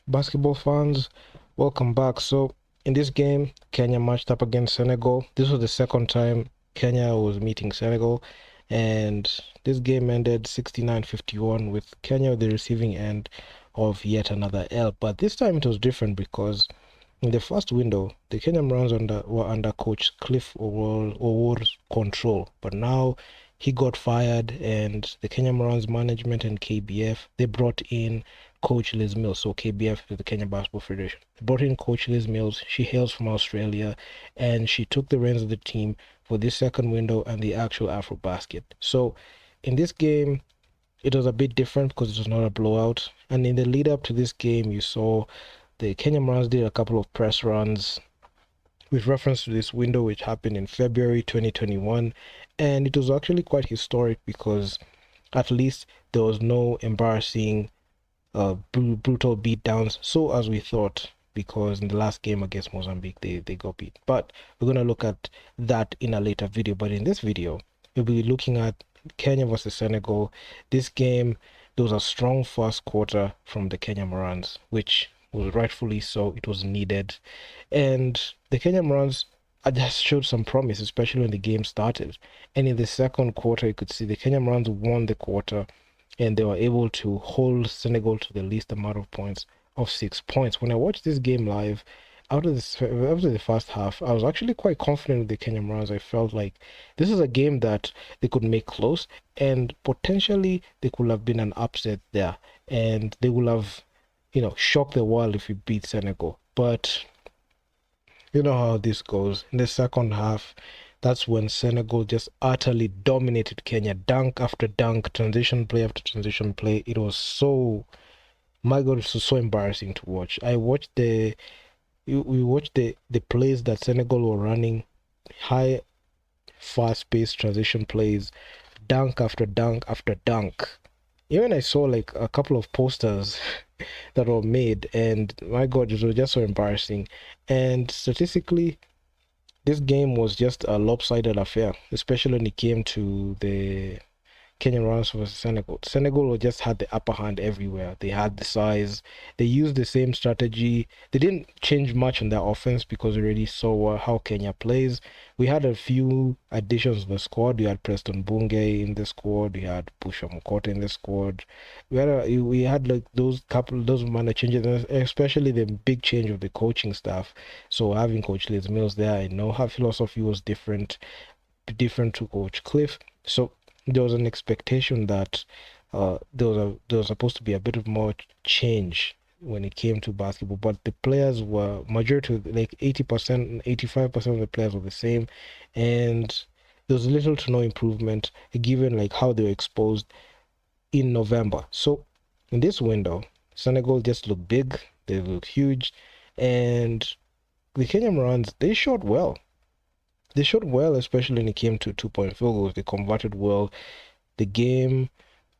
Basketball fans, welcome back. So, in this game, Kenya matched up against Senegal. This was the second time Kenya was meeting Senegal, and this game ended 69-51 with Kenya the receiving end of yet another L. But this time it was different because in the first window, the Kenya Morans were under coach Cliff Owor's control, but now he got fired, and the Kenya Morans management and KBF they brought in Coach Liz Mills. So KBF is the Kenya Basketball Federation. They brought in Coach Liz Mills. She hails from Australia, and she took the reins of the team for this second window and the actual Afrobasket. So in this game, it was a bit different because it was not a blowout. And in the lead up to this game, you saw the Kenya Morans did a couple of press runs with reference to this window, which happened in February 2021. And it was actually quite historic because at least there was no embarrassing, brutal beatdowns, so as we thought, because in the last game against Mozambique, they got beat. But we're going to look at that in a later video. But in this video, we'll be looking at Kenya versus Senegal. This game, there was a strong first quarter from the Kenya Morans, which was rightfully so. It was needed. And the Kenya Morans just showed some promise, especially when the game started. And in the second quarter, you could see the Kenya Morans won the quarter, and they were able to hold Senegal to the least amount of points of 6 points. When I watched this game live, after the first half, I was actually quite confident with the Kenya Morans. I felt like this is a game that they could make close, and potentially they could have been an upset there, and they would have, shocked the world if we beat Senegal. But you know how this goes. In the second half, that's when Senegal just utterly dominated Kenya. Dunk after dunk, transition play after transition play. It was so, my God, it was so embarrassing to watch. We watched the plays that Senegal were running, high, fast-paced transition plays, dunk after dunk after dunk. Even I saw like a couple of posters that were made, and my God, it was just so embarrassing. And statistically, this game was just a lopsided affair, especially when it came to the Kenyan Morans versus Senegal. Senegal just had the upper hand everywhere. They had the size. They used the same strategy. They didn't change much on their offense because we already saw how Kenya plays. We had a few additions in the squad. We had Preston Bunge in the squad. We had Pusha Mukota in the squad. We had like those minor changes, especially the big change of the coaching staff. So having Coach Liz Mills there, I know her philosophy was different to Coach Cliff. So there was an expectation that there was supposed to be a bit of more change when it came to basketball, but the players were majority, like 80%, 85% of the players were the same, and there was little to no improvement given like how they were exposed in November. So in this window, Senegal just looked big, they looked huge, and the Kenya Morans, they shot well. They shot well, especially when it came to 2-point field goals. They converted well. The game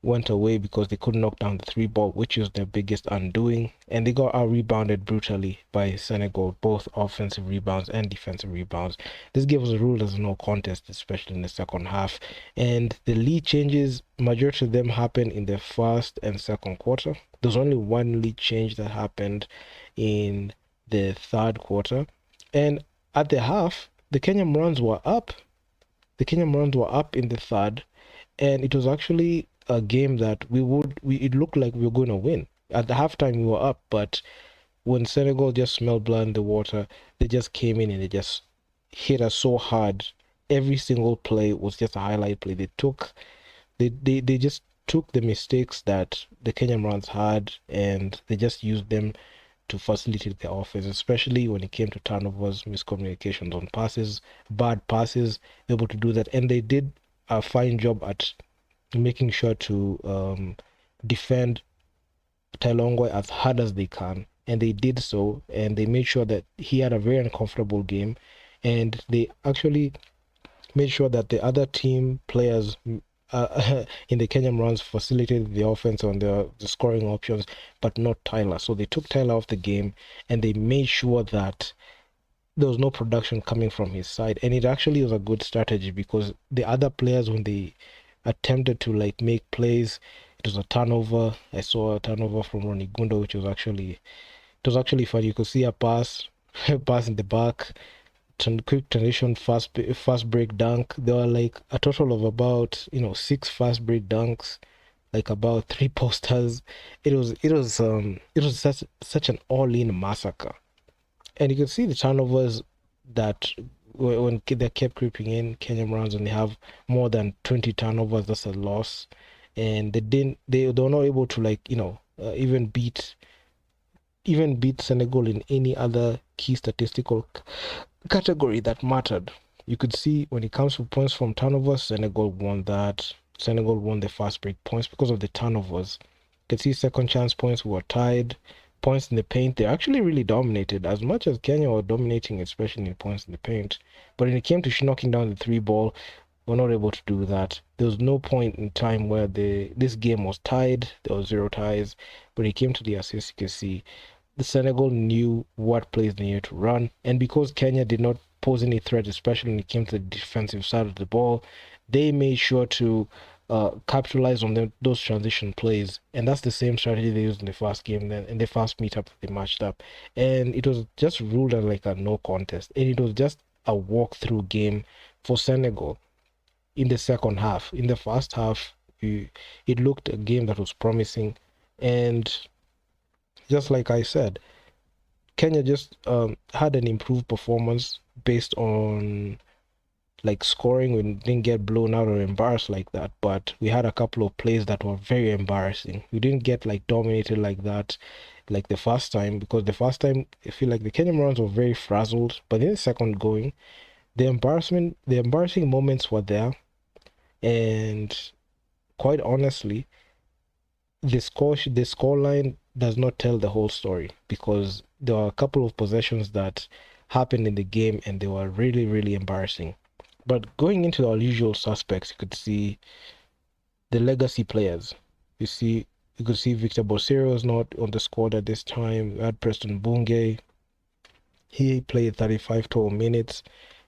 went away because they couldn't knock down the 3-ball, which is their biggest undoing. And they got out-rebounded brutally by Senegal, both offensive rebounds and defensive rebounds. This game was ruled as a no contest, especially in the second half. And the lead changes, majority of them happened in the first and second quarter. There's only one lead change that happened in the third quarter. And at the half, the Kenya Morans were up. The Kenya Morans were up in the third, and it was actually a game that it looked like we were going to win. At the halftime, we were up, but when Senegal just smelled blood in the water, they just came in and they just hit us so hard. Every single play was just a highlight play. They just took the mistakes that the Kenya Morans had, and they just used them to facilitate their offense, especially when it came to turnovers, miscommunications on passes, bad passes, able to do that. And they did a fine job at making sure to defend Tailongwe as hard as they can. And they did so, and they made sure that he had a very uncomfortable game. And they actually made sure that the other team players in the Kenya Morans facilitated the offense on the scoring options, but not Tyler. So they took Tyler off the game, and they made sure that there was no production coming from his side. And it actually was a good strategy because the other players, when they attempted to like make plays, it was a turnover. I saw a turnover from Ronnie Gundo, which was actually It was actually fun. You could see a pass, pass in the back, quick transition, fast break dunk. There were like a total of about 6 fast break dunks, like about 3 posters. It was such an all-in massacre, and you could see the turnovers that when they kept creeping in. Kenya Morans, when they have more than 20 turnovers, that's a loss, and they were not able to even beat Senegal in any other key statistical category that mattered. You could see when it comes to points from turnovers, Senegal won that. Senegal won the fast break points because of the turnovers. You could see second chance points were tied. Points in the paint, they actually really dominated as much as Kenya were dominating, especially in points in the paint. But when it came to knocking down the three ball, we were not able to do that. There was no point in time where this game was tied. There was 0 ties. But when it came to the assists, you could see the Senegal knew what plays they needed to run, and because Kenya did not pose any threat, especially when it came to the defensive side of the ball, they made sure to capitalize on those transition plays, and that's the same strategy they used in the first game. Then in the first meetup, they matched up, and it was just ruled as like a no contest, and it was just a walkthrough game for Senegal in the second half. In the first half, it looked a game that was promising, and just like I said, Kenya just had an improved performance based on like scoring. We didn't get blown out or embarrassed like that, but we had a couple of plays that were very embarrassing. We didn't get like dominated like that like the first time, because the first time I feel like the Kenyan Morans were very frazzled, but in the second going, the embarrassing moments were there, and quite honestly, the score line does not tell the whole story, because there are a couple of possessions that happened in the game and they were really, really embarrassing. But going into our usual suspects, you could see the legacy players. You could see Victor Bosero is not on the squad at this time. We had Preston Bunge. He played 35 total minutes.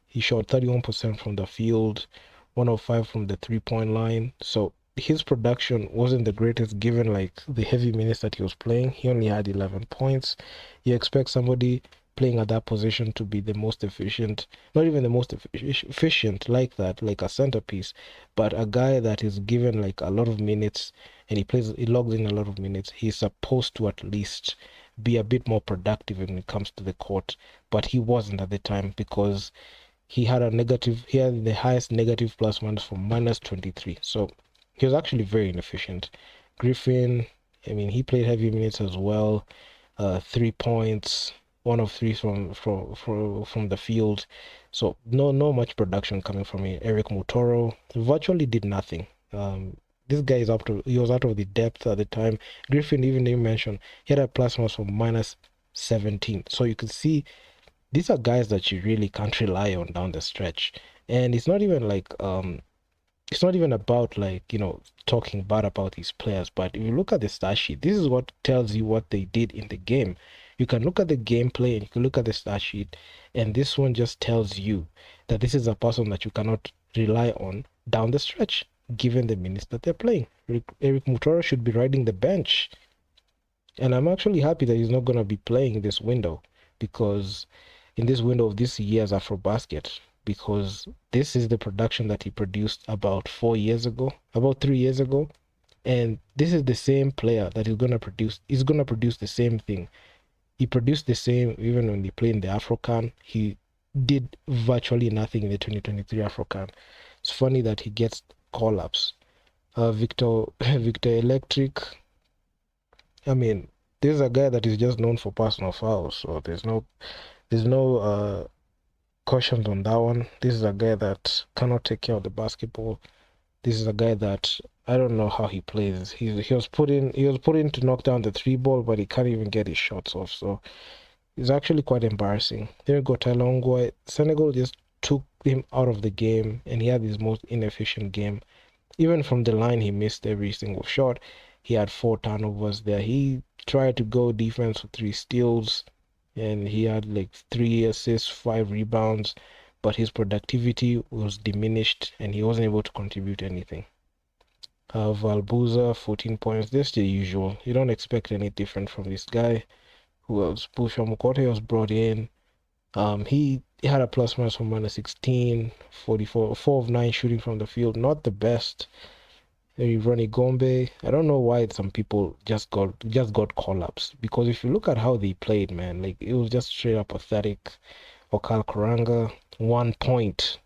He shot 31% from the field, 105 from the 3-point line. So his production wasn't the greatest given like the heavy minutes that he was playing. He only had 11 points. You expect somebody playing at that position to be the most efficient, not even the most efficient like that, like a centerpiece, but a guy that is given like a lot of minutes and he logs in a lot of minutes. He's supposed to at least be a bit more productive when it comes to the court, but he wasn't at the time, because he had the highest negative plus minus from -23. So he was actually very inefficient. Griffin, I mean, he played heavy minutes as well. 3 points, 1 of 3 from the field. So no much production coming from him. Eric Mutoro virtually did nothing. This guy he was out of the depth at the time. Griffin even didn't mention he had a plus minus from -17. So you could see these are guys that you really can't rely on down the stretch. And it's not even like it's not even about like talking bad about these players, but if you look at the stat sheet, this is what tells you what they did in the game. You can look at the gameplay and you can look at the stat sheet, and this one just tells you that this is a person that you cannot rely on down the stretch given the minutes that they're playing. Eric Mutoro should be riding the bench, and I'm actually happy that he's not going to be playing in this window, because in this window of this year's Afrobasket, because this is the production that he produced about 3 years ago, and this is the same player that is going to produce the same thing. He produced the same even when he played in the Afrocan. He did virtually nothing in the 2023 Afrocan. It's funny that he gets call-ups. Victor Electric, I mean, this is a guy that is just known for personal fouls, so there's no cautions on that one. This is a guy that cannot take care of the basketball. This is a guy that I don't know how he plays. He was put in to knock down the 3 ball, but he can't even get his shots off. So it's actually quite embarrassing. There you go, Tailongwa. Senegal just took him out of the game, and he had his most inefficient game. Even from the line, he missed every single shot. He had 4 turnovers there. He tried to go defense with 3 steals, and he had like 3 assists, 5 rebounds, but his productivity was diminished and he wasn't able to contribute anything. Valbuza, 14 points. That's the usual. You don't expect any different from this guy. Who else? Pusha Mukote was brought in. He had a plus minus from minus 16, 44, 4 of 9 shooting from the field. Not the best. Ronnie Gombe. I don't know why some people just got call-ups, because if you look at how they played, man, like it was just straight up pathetic. Okal Karanga, 1 point.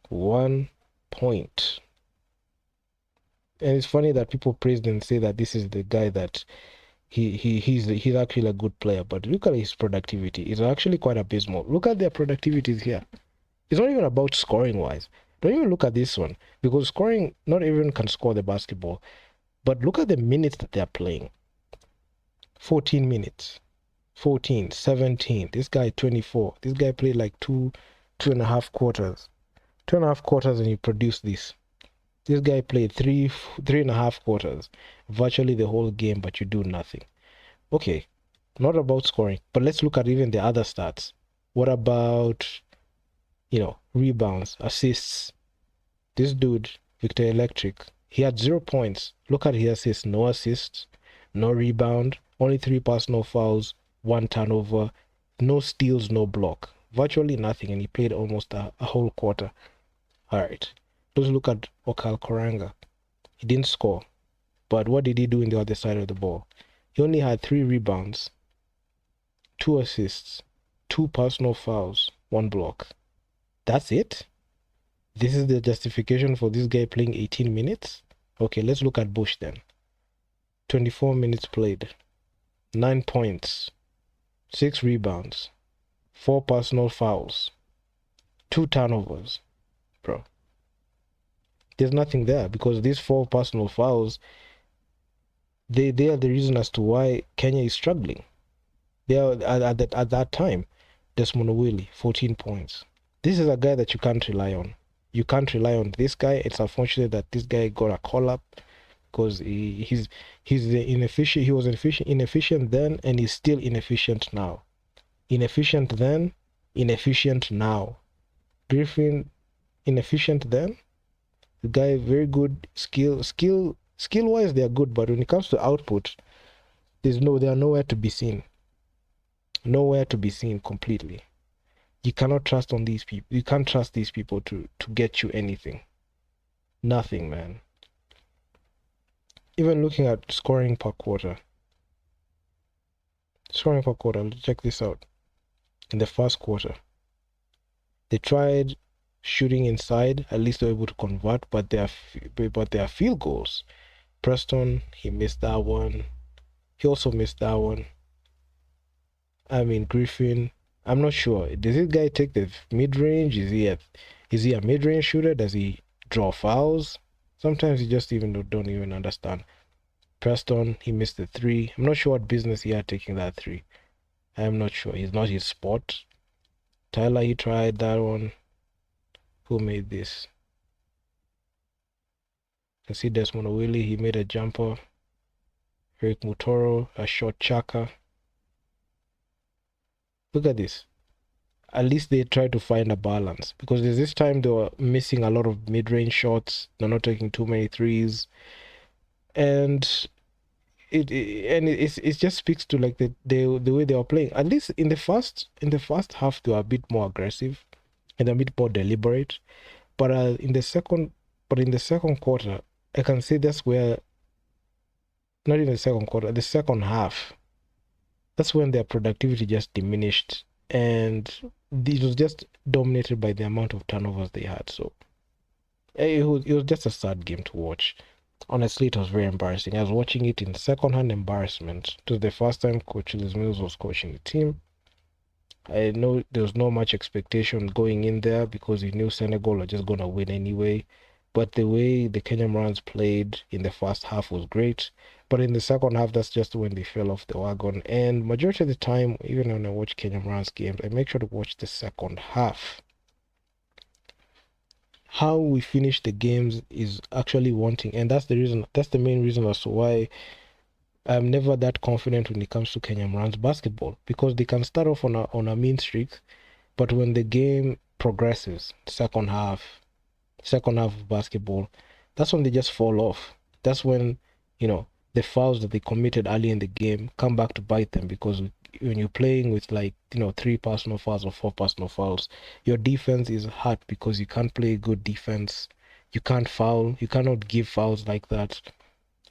1 point. And it's funny that people praise and say that this is the guy that he's actually a good player, but look at his productivity. It's actually quite abysmal. Look at their productivities here. It's not even about scoring wise. Don't even look at this one, because scoring, not everyone can score the basketball. But look at the minutes that they're playing. 14 minutes. 14, 17. This guy 24. This guy played like two and a half quarters. 2.5 quarters and he produced this. This guy played three and a half quarters, virtually the whole game, but you do nothing. Okay, not about scoring, but let's look at even the other stats. What about, rebounds, assists? This dude, Victor Electric, he had 0 points. Look at his assists: no assists, no rebound, only 3 personal fouls, 1 turnover, no steals, no block, virtually nothing, and he played almost a whole quarter. All right, let's look at Okal Koranga. He didn't score, but what did he do in the other side of the ball? He only had 3 rebounds, 2 assists, 2 personal fouls, 1 block. That's it? This is the justification for this guy playing 18 minutes? Okay, let's look at Bush then. 24 minutes played, 9 points, 6 rebounds, 4 personal fouls, 2 turnovers. Bro, there's nothing there, because these 4 personal fouls, they are the reason as to why Kenya is struggling. They are at that time. Desmond Willie, 14 points. This is a guy that you can't rely on. You can't rely on this guy. It's unfortunate that this guy got a call up, because he's inefficient. He was inefficient then, and he's still inefficient now. Inefficient then, inefficient now. Griffin, inefficient then. The guy very good skill wise, they are good, but when it comes to output, they are nowhere to be seen. Nowhere to be seen completely. You cannot trust on these people. You can't trust these people to get you anything. Nothing, man. Even looking at scoring per quarter. Scoring per quarter, let's check this out. In the first quarter, they tried shooting inside. At least they were able to convert, but they are field goals. Preston, he missed that one. He also missed that one. Griffin, I'm not sure. Does this guy take the mid-range? Is he a mid-range shooter? Does he draw fouls? Sometimes you just don't even understand. Preston, he missed the 3. I'm not sure what business he had taking that 3. I'm not sure. He's not his spot. Tyler, he tried that one. Who made this? You can see Desmond Willie, he made a jumper. Eric Mutoro, a short chaka. Look at this. At least they tried to find a balance, because there's this time they were missing a lot of mid-range shots. They're not taking too many threes, and it just speaks to like the way they were playing. At least in the first half, they were a bit more aggressive and a bit more deliberate. But in the second quarter, I can say that's where, not in the second quarter, the second half, that's when their productivity just diminished, and it was just dominated by the amount of turnovers they had. So it was just a sad game to watch. Honestly, it was very embarrassing. I was watching it in second-hand embarrassment. It was the first time Coach Liz Mills was coaching the team. I know there was not much expectation going in there, because he knew Senegal were just going to win anyway. But the way the Kenya Morans played in the first half was great. But in the second half, that's just when they fell off the wagon. And majority of the time, even when I watch Kenya Morans games, I make sure to watch the second half. How we finish the games is actually wanting, and that's the main reason as to why I'm never that confident when it comes to Kenya Morans basketball, because they can start off on a mean streak, but when the game progresses, second half of basketball, that's when they just fall off. That's when the fouls that they committed early in the game come back to bite them, because when you're playing with like 3 personal fouls or 4 personal fouls, your defense is hurt because you can't play good defense. You can't foul. You cannot give fouls like that.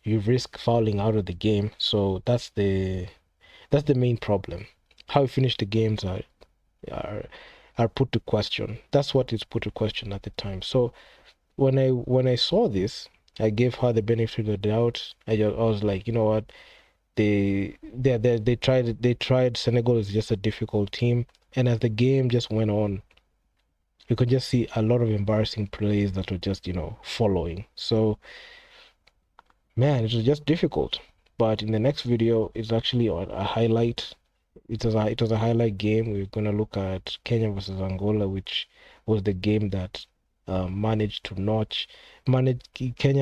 You risk fouling out of the game. So that's the main problem. How you finish the games are are put to question. That's what is put to question at the time. So when I saw this, I gave her the benefit of the doubt. I was like, you know what, they tried. Senegal is just a difficult team, and as the game just went on, you could just see a lot of embarrassing plays that were just following. So man, it was just difficult. But in the next video, it's actually on a highlight. It was a highlight game. We're gonna look at Kenya versus Angola, which was the game that Kenya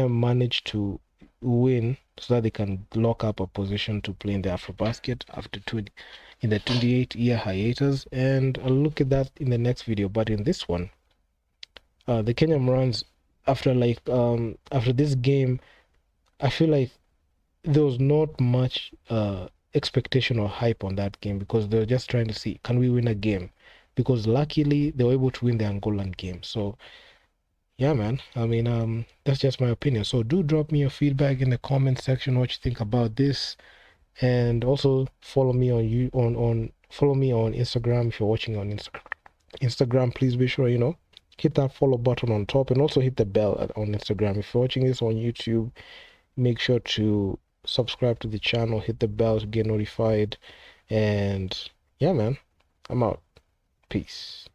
managed to win so that they can lock up a position to play in the Afrobasket after in the 28-year hiatus. And I'll look at that in the next video. But in this one, the Kenya Morans, after this game, I feel like there was not much expectation or hype on that game because they were just trying to see, can we win a game? Because luckily they were able to win the Angolan game. So yeah, man, I mean, that's just my opinion. So do drop me your feedback in the comment section, what you think about this, and also follow me follow me on Instagram. If you're watching on Instagram, please be sure hit that follow button on top, and also hit the bell on Instagram. If you're watching this on YouTube, make sure to subscribe to the channel, hit the bell to get notified. And yeah, man, I'm out. Peace.